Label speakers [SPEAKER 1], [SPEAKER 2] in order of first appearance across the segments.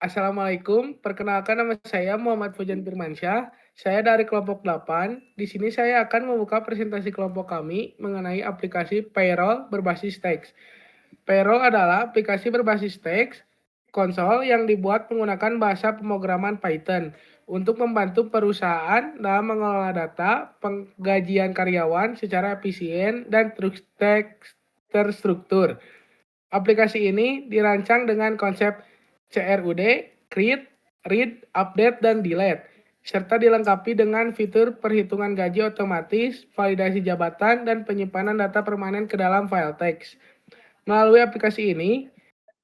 [SPEAKER 1] Assalamualaikum, perkenalkan nama saya Muhammad Fajan Firmansyah. Saya dari kelompok 8. Di sini saya akan membuka presentasi kelompok kami mengenai aplikasi payroll berbasis teks. Payroll adalah aplikasi berbasis teks konsol yang dibuat menggunakan bahasa pemrograman Python untuk membantu perusahaan dalam mengelola data penggajian karyawan secara efisien dan terstruktur. Aplikasi ini dirancang dengan konsep CRUD, create, read, update, dan delete, serta dilengkapi dengan fitur perhitungan gaji otomatis, validasi jabatan, dan penyimpanan data permanen ke dalam file teks. Melalui aplikasi ini,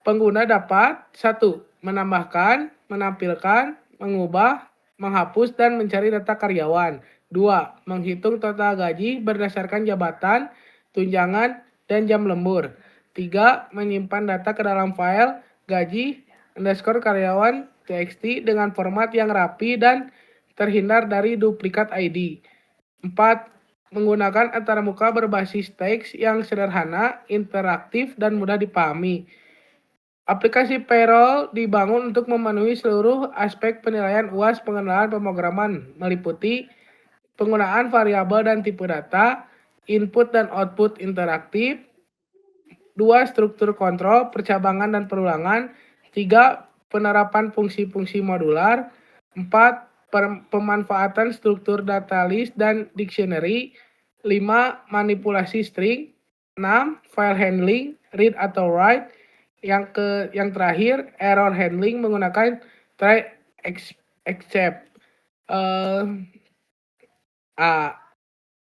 [SPEAKER 1] pengguna dapat 1. Menambahkan, menampilkan, mengubah, menghapus, dan mencari data karyawan. 2. Menghitung total gaji berdasarkan jabatan, tunjangan, dan jam lembur. 3. Menyimpan data ke dalam file gaji underscore karyawan txt dengan format yang rapi dan terhindar dari duplikat ID. 4. Menggunakan antarmuka berbasis teks yang sederhana, interaktif, dan mudah dipahami. Aplikasi payroll dibangun untuk memenuhi seluruh aspek penilaian UAS pengenalan pemrograman, meliputi penggunaan variabel dan tipe data, input dan output interaktif, 2. Struktur kontrol, percabangan dan perulangan, 3. Penerapan fungsi-fungsi modular, 4. Pemanfaatan struktur data list dan dictionary, 5. Manipulasi string, 6. File handling, read atau write, yang terakhir error handling menggunakan try except.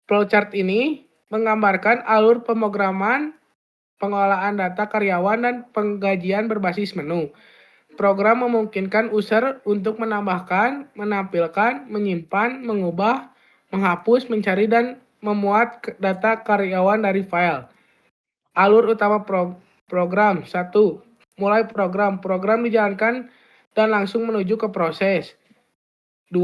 [SPEAKER 1] Flowchart ini menggambarkan alur pemrograman pengelolaan data karyawan dan penggajian berbasis menu. Program memungkinkan user untuk menambahkan, menampilkan, menyimpan, mengubah, menghapus, mencari, dan memuat data karyawan dari file. Alur utama program 1. Mulai program. Program dijalankan dan langsung menuju ke proses. 2.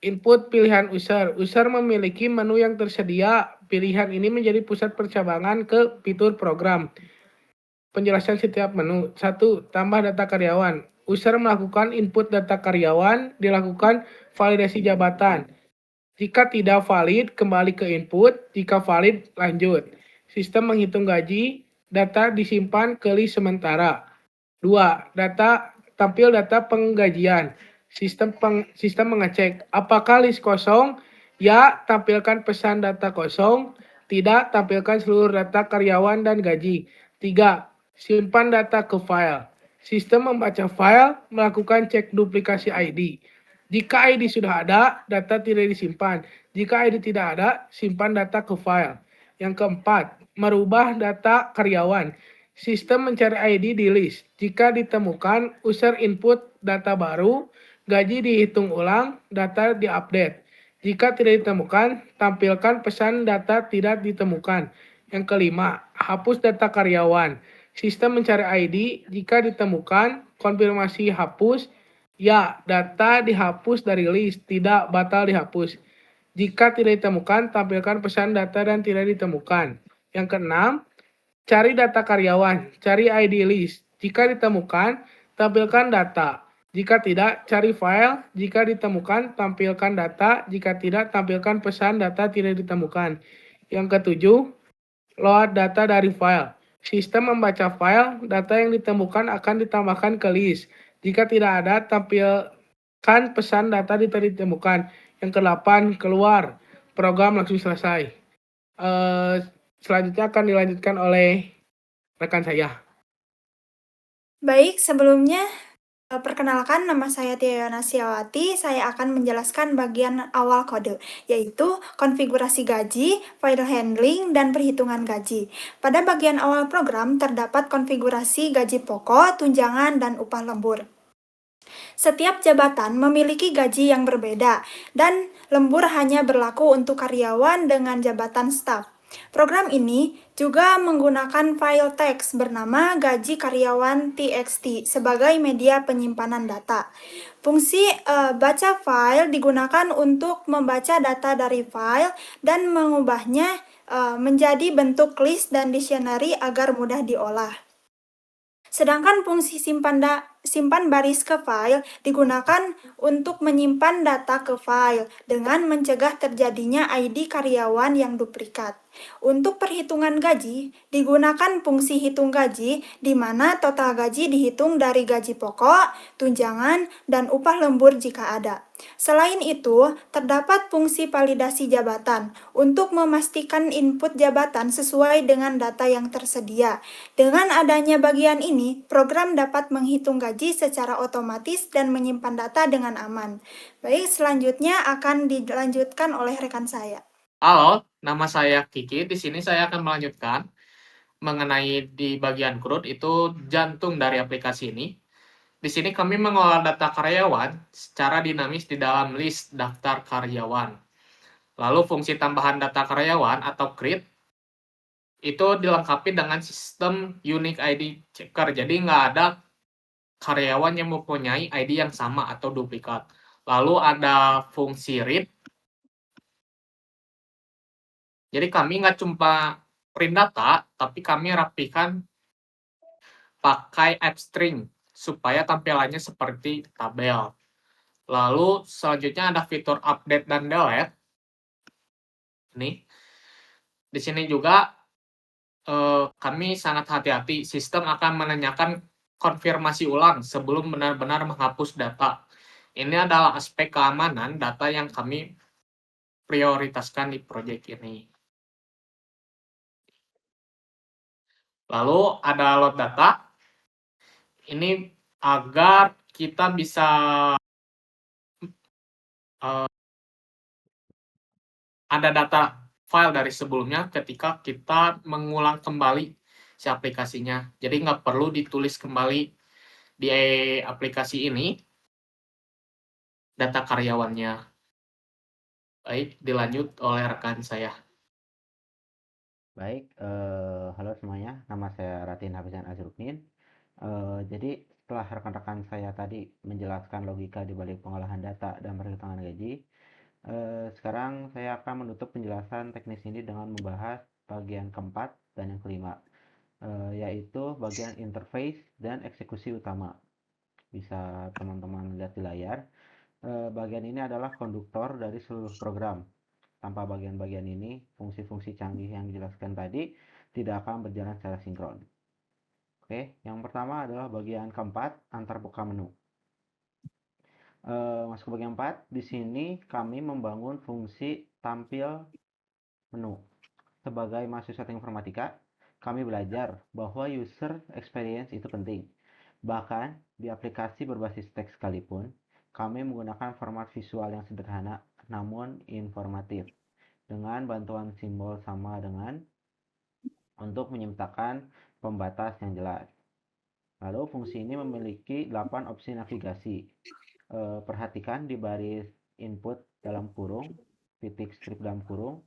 [SPEAKER 1] Input pilihan user. User memiliki menu yang tersedia. Pilihan ini menjadi pusat percabangan ke fitur program. Penjelasan setiap menu. 1. Tambah data karyawan. User melakukan input data karyawan, dilakukan validasi jabatan. Jika tidak valid, kembali ke input. Jika valid, lanjut. Sistem menghitung gaji, data disimpan ke list sementara. 2. Tampil data penggajian. Sistem mengecek apakah list kosong. Ya, tampilkan pesan data kosong. Tidak, tampilkan seluruh data karyawan dan gaji. 3. Simpan data ke file. Sistem membaca file, melakukan cek duplikasi ID. Jika ID sudah ada, data tidak disimpan. Jika ID tidak ada, simpan data ke file. Yang keempat, merubah data karyawan. Sistem mencari ID di list. Jika ditemukan, user input data baru, gaji dihitung ulang, data diupdate. Jika tidak ditemukan, tampilkan pesan data tidak ditemukan. Yang kelima, hapus data karyawan. Sistem mencari ID, jika ditemukan, konfirmasi hapus, ya, data dihapus dari list, tidak batal dihapus. Jika tidak ditemukan, tampilkan pesan data dan tidak ditemukan. Yang keenam, cari data karyawan, cari ID list. Jika ditemukan, tampilkan data. Jika tidak, cari file. Jika ditemukan, tampilkan data. Jika tidak, tampilkan pesan data tidak ditemukan. Yang ketujuh, load data dari file. Sistem membaca file, data yang ditemukan akan ditambahkan ke list. Jika tidak ada, tampilkan pesan data tidak ditemukan. Yang kedelapan, keluar. Program langsung selesai. Selanjutnya akan dilanjutkan oleh rekan saya.
[SPEAKER 2] Baik, sebelumnya perkenalkan nama saya Tia Yonasiawati. Saya akan menjelaskan bagian awal kode, yaitu konfigurasi gaji, file handling, dan perhitungan gaji. Pada bagian awal program terdapat konfigurasi gaji pokok, tunjangan, dan upah lembur. Setiap jabatan memiliki gaji yang berbeda, dan lembur hanya berlaku untuk karyawan dengan jabatan staf. Program ini juga menggunakan file teks bernama gaji karyawan txt sebagai media penyimpanan data. Fungsi baca file digunakan untuk membaca data dari file dan mengubahnya menjadi bentuk list dan dictionary agar mudah diolah. Sedangkan fungsi simpan baris ke file digunakan untuk menyimpan data ke file dengan mencegah terjadinya ID karyawan yang duplikat. Untuk perhitungan gaji, digunakan fungsi hitung gaji di mana total gaji dihitung dari gaji pokok, tunjangan, dan upah lembur jika ada. Selain itu, terdapat fungsi validasi jabatan untuk memastikan input jabatan sesuai dengan data yang tersedia. Dengan adanya bagian ini, program dapat menghitung gaji secara otomatis dan menyimpan data dengan aman. Baik, selanjutnya akan dilanjutkan oleh rekan saya.
[SPEAKER 1] Halo, nama saya Kiki. Di sini saya akan melanjutkan mengenai di bagian CRUD itu jantung dari aplikasi ini. Di sini kami mengolah data karyawan secara dinamis di dalam list daftar karyawan. Lalu fungsi tambahan data karyawan atau CRID itu dilengkapi dengan sistem unique ID checker. Jadi nggak ada karyawan yang mempunyai ID yang sama atau duplikat. Lalu ada fungsi read. Jadi kami nggak cuma print data, tapi kami rapikan pakai AppString supaya tampilannya seperti tabel. Lalu selanjutnya ada fitur update dan delete. Ini di sini juga kami sangat hati-hati. Sistem akan menanyakan konfirmasi ulang sebelum benar-benar menghapus data. Ini adalah aspek keamanan data yang kami prioritaskan di proyek ini. Lalu ada load data. Ini agar kita bisa ada data file dari sebelumnya ketika kita mengulang kembali si aplikasinya. Jadi nggak perlu ditulis kembali di aplikasi ini data karyawannya. Baik, dilanjut oleh rekan saya.
[SPEAKER 3] Baik, halo semuanya, nama saya Ratin Hafizan Azruknin. Jadi setelah rekan-rekan saya tadi menjelaskan logika di balik pengolahan data dan perhitungan gaji, sekarang saya akan menutup penjelasan teknis ini dengan membahas bagian keempat dan yang kelima, yaitu bagian interface dan eksekusi utama. Bisa teman-teman lihat di layar. Bagian ini adalah konduktor dari seluruh program. Tanpa bagian-bagian ini, fungsi-fungsi canggih yang dijelaskan tadi tidak akan berjalan secara sinkron. Oke, yang pertama adalah bagian keempat, antar buka menu. Masuk ke bagian 4, di sini kami membangun fungsi tampil menu. Sebagai mahasiswa teknik informatika, kami belajar bahwa user experience itu penting. Bahkan di aplikasi berbasis teks sekalipun, kami menggunakan format visual yang sederhana namun informatif dengan bantuan simbol sama dengan untuk menyemtakan pembatas yang jelas. Lalu fungsi ini memiliki 8 opsi navigasi. Perhatikan di baris input dalam kurung, titik strip dalam kurung.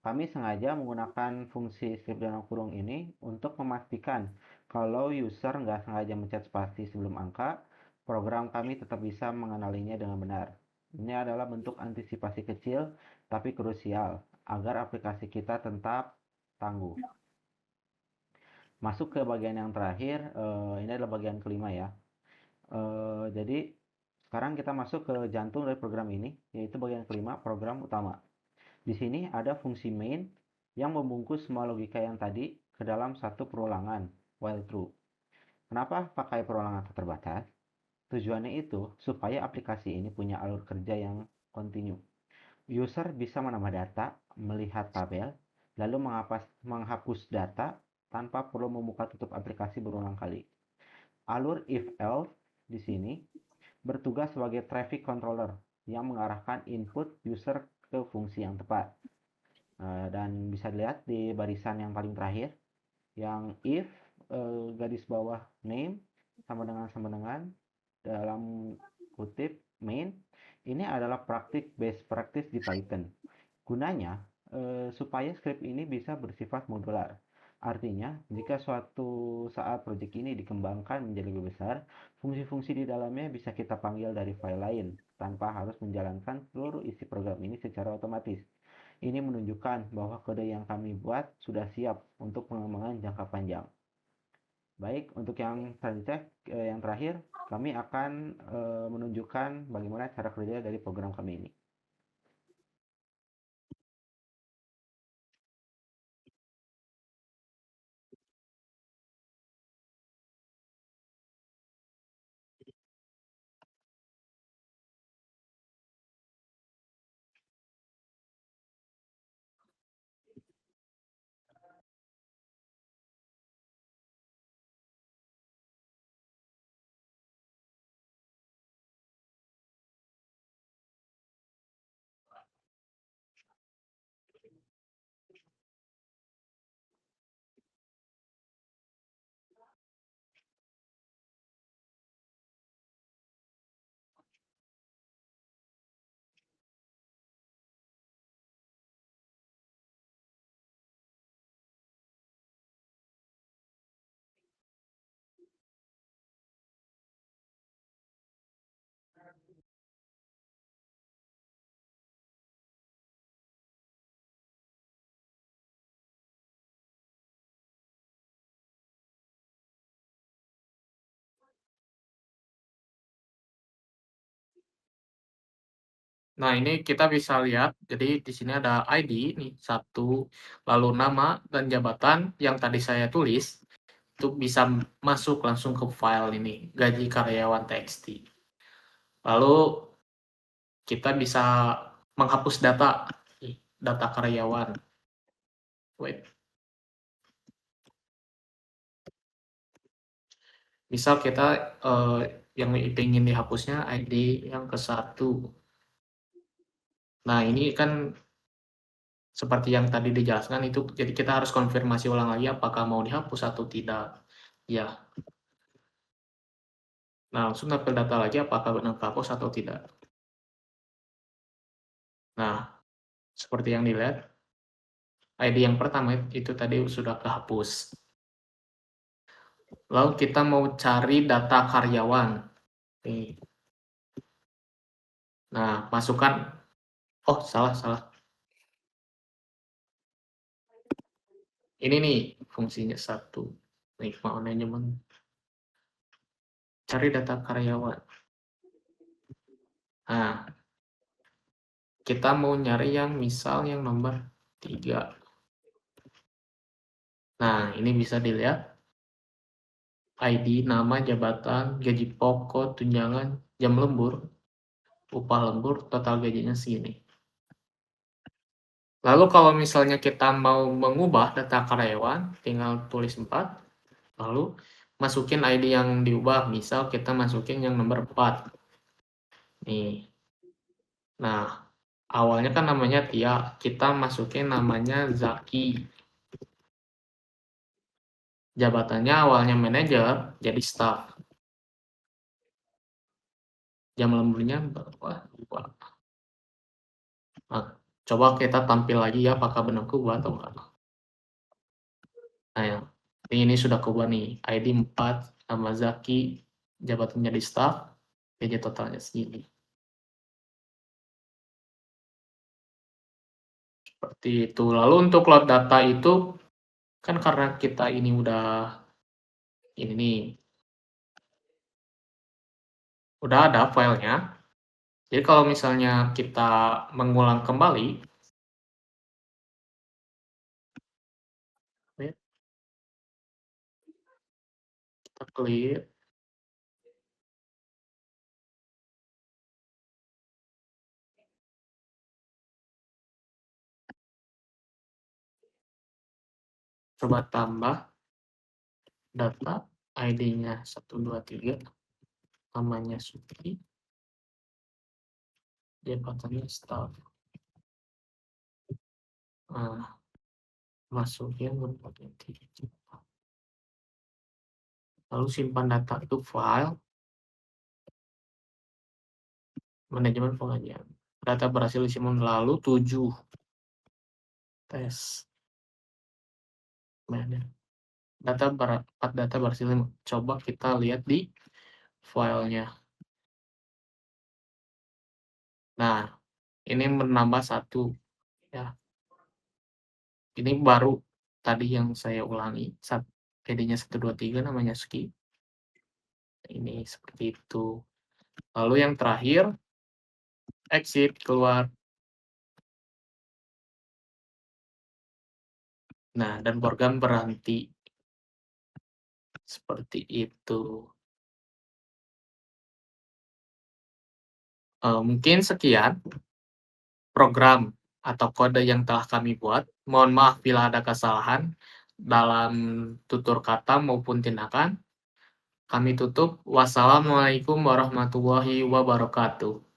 [SPEAKER 3] Kami sengaja menggunakan fungsi strip dalam kurung ini untuk memastikan kalau user nggak sengaja mencet spasi sebelum angka, program kami tetap bisa mengenalinya dengan benar. Ini adalah bentuk antisipasi kecil tapi krusial agar aplikasi kita tetap tangguh. Masuk ke bagian yang terakhir, ini adalah bagian kelima ya. Jadi sekarang kita masuk ke jantung dari program ini, yaitu bagian kelima, program utama. Di sini ada fungsi main yang membungkus semua logika yang tadi ke dalam satu perulangan while true. Kenapa pakai perulangan terbatas? Tujuannya itu supaya aplikasi ini punya alur kerja yang kontinu. User bisa menambah data, melihat tabel, lalu menghapus data tanpa perlu membuka tutup aplikasi berulang kali. Alur if-else di sini bertugas sebagai traffic controller yang mengarahkan input user ke fungsi yang tepat. Dan bisa dilihat di barisan yang paling terakhir, yang if garis bawah name sama dengan dalam kutip main, ini adalah best practice di Python. Gunanya supaya script ini bisa bersifat modular. Artinya, jika suatu saat proyek ini dikembangkan menjadi lebih besar, fungsi-fungsi di dalamnya bisa kita panggil dari file lain tanpa harus menjalankan seluruh isi program ini secara otomatis. Ini menunjukkan bahwa kode yang kami buat sudah siap untuk pengembangan jangka panjang. Baik, untuk yang selanjutnya, yang terakhir, kami akan menunjukkan bagaimana cara kerja dari program kami ini.
[SPEAKER 4] Nah, ini kita bisa lihat, jadi di sini ada ID nih, 1, lalu nama dan jabatan yang tadi saya tulis, itu bisa masuk langsung ke file ini, gaji karyawan TXT. Lalu kita bisa menghapus data karyawan. Wait. Misal kita yang ingin dihapusnya ID yang ke-1. Nah, ini kan seperti yang tadi dijelaskan itu, jadi kita harus konfirmasi ulang lagi apakah mau dihapus atau tidak. Ya. Nah, langsung tampil data lagi apakah benar kehapus atau tidak. Nah, seperti yang dilihat, ID yang pertama itu tadi sudah kehapus. Lalu kita mau cari data karyawan. Nih. Nah, masukkan, oh salah. Ini nih fungsinya 1. Nih, manajemen. Cari data karyawan. Nah, kita mau nyari yang misal yang nomor 3. Nah, ini bisa dilihat. ID, nama, jabatan, gaji pokok, tunjangan, jam lembur, upah lembur, total gajinya segini. Lalu kalau misalnya kita mau mengubah data karyawan, tinggal tulis 4, lalu masukin ID yang diubah, misal kita masukin yang nomor 4. Nih. Nah, awalnya kan namanya Tia, kita masukin namanya Zaki. Jabatannya awalnya manajer, jadi staff. Jam lemburnya berapa? 2. Nah, coba kita tampil lagi ya, apakah benar kubah atau enggak. Nah, ya. Ini sudah kubah nih, ID 4, nama Zaki, jabatannya di staff, gaji totalnya segini. Seperti itu. Lalu untuk load data itu, kan karena kita ini udah, ini nih, udah ada filenya. Jadi kalau misalnya kita mengulang kembali, kita clear, coba tambah data, ID-nya 123, namanya Suki, jabatannya staff. Nah, masukin bentuknya 3. Lalu simpan data itu file, manajemen pengajian. Data berhasil disimpan lalu 7. Tes. Data berhasil. Coba kita lihat di filenya. Nah, ini menambah 1. Ya. Ini baru tadi yang saya ulangi. ID-nya 123 namanya skip. Ini seperti itu. Lalu yang terakhir, exit, keluar. Nah, dan program berhenti. Seperti itu. Mungkin sekian program atau kode yang telah kami buat. Mohon maaf bila ada kesalahan dalam tutur kata maupun tindakan. Kami tutup. Wassalamualaikum warahmatullahi wabarakatuh.